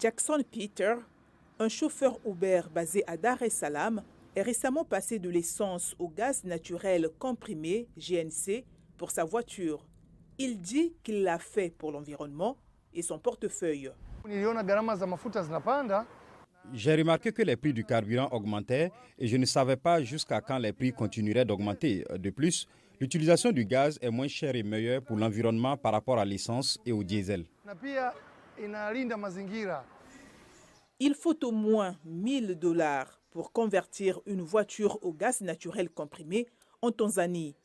Jackson Peter, un chauffeur Uber basé à Dar es Salaam, est récemment passé de l'essence au gaz naturel comprimé, GNC, pour sa voiture. Il dit qu'il l'a fait pour l'environnement et son portefeuille. J'ai remarqué que les prix du carburant augmentaient et je ne savais pas jusqu'à quand les prix continueraient d'augmenter. De plus, l'utilisation du gaz est moins chère et meilleure pour l'environnement par rapport à l'essence et au diesel. Il faut au moins $1 000 pour convertir une voiture au gaz naturel comprimé en Tanzanie.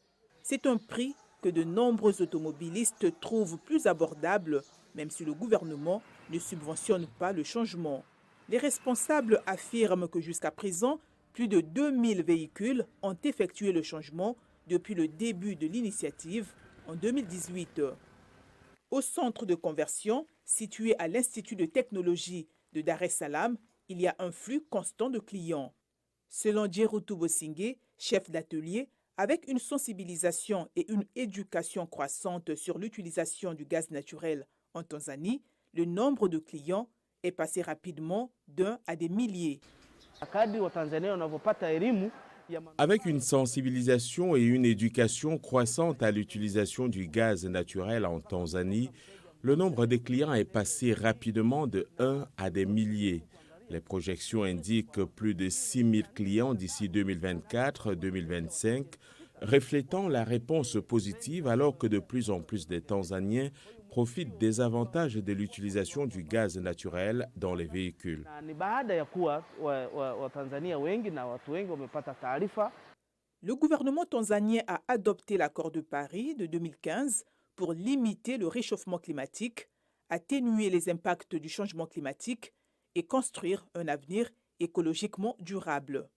C'est un prix que de nombreux automobilistes trouvent plus abordable, même si le gouvernement ne subventionne pas le changement. Les responsables affirment que jusqu'à présent, plus de 2000 véhicules ont effectué le changement depuis le début de l'initiative en 2018. Au centre de conversion, situé à l'Institut de technologie de Dar es Salaam, il y a un flux constant de clients. Selon Djerutu Bosingue, chef d'atelier, avec une sensibilisation et une éducation croissante sur l'utilisation du gaz naturel en Tanzanie, le nombre de clients est passé rapidement d'1 à des milliers. Avec une sensibilisation et une éducation croissante à l'utilisation du gaz naturel en Tanzanie, le nombre de clients est passé rapidement de 1 à des milliers. Les projections indiquent plus de 6 000 clients d'ici 2024-2025, reflétant la réponse positive alors que de plus en plus de Tanzaniens profitent des avantages de l'utilisation du gaz naturel dans les véhicules. Le gouvernement tanzanien a adopté l'accord de Paris de 2015 pour limiter le réchauffement climatique, atténuer les impacts du changement climatique et construire un avenir écologiquement durable.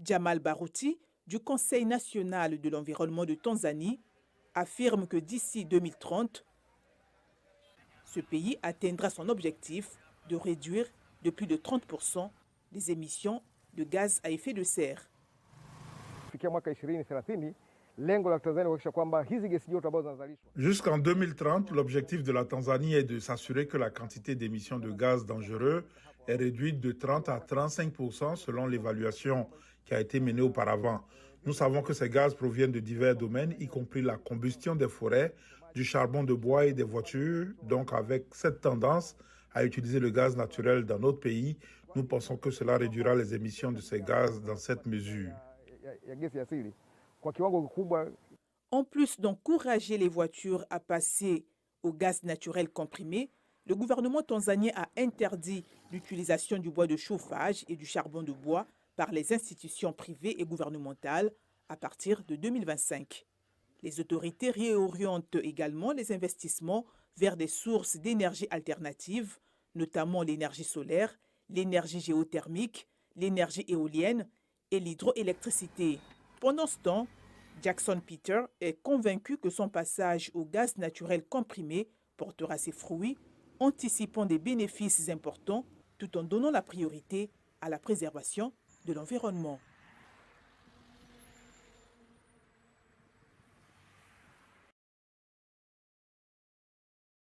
Jamal Baruti, du Conseil national de l'environnement de Tanzanie, affirme que d'ici 2030, ce pays atteindra son objectif de réduire de plus de 30% les émissions de gaz à effet de serre. Jusqu'en 2030, l'objectif de la Tanzanie est de s'assurer que la quantité d'émissions de gaz dangereux est réduite de 30 à 35% selon l'évaluation qui a été menée auparavant. Nous savons que ces gaz proviennent de divers domaines, y compris la combustion des forêts, du charbon de bois et des voitures. Donc avec cette tendance à utiliser le gaz naturel dans notre pays, nous pensons que cela réduira les émissions de ces gaz dans cette mesure. En plus d'encourager les voitures à passer au gaz naturel comprimé, le gouvernement tanzanien a interdit l'utilisation du bois de chauffage et du charbon de bois par les institutions privées et gouvernementales à partir de 2025. Les autorités réorientent également les investissements vers des sources d'énergie alternatives, notamment l'énergie solaire, l'énergie géothermique, l'énergie éolienne et l'hydroélectricité. Pendant ce temps, Jackson Peter est convaincu que son passage au gaz naturel comprimé portera ses fruits, anticipant des bénéfices importants tout en donnant la priorité à la préservation de l'environnement.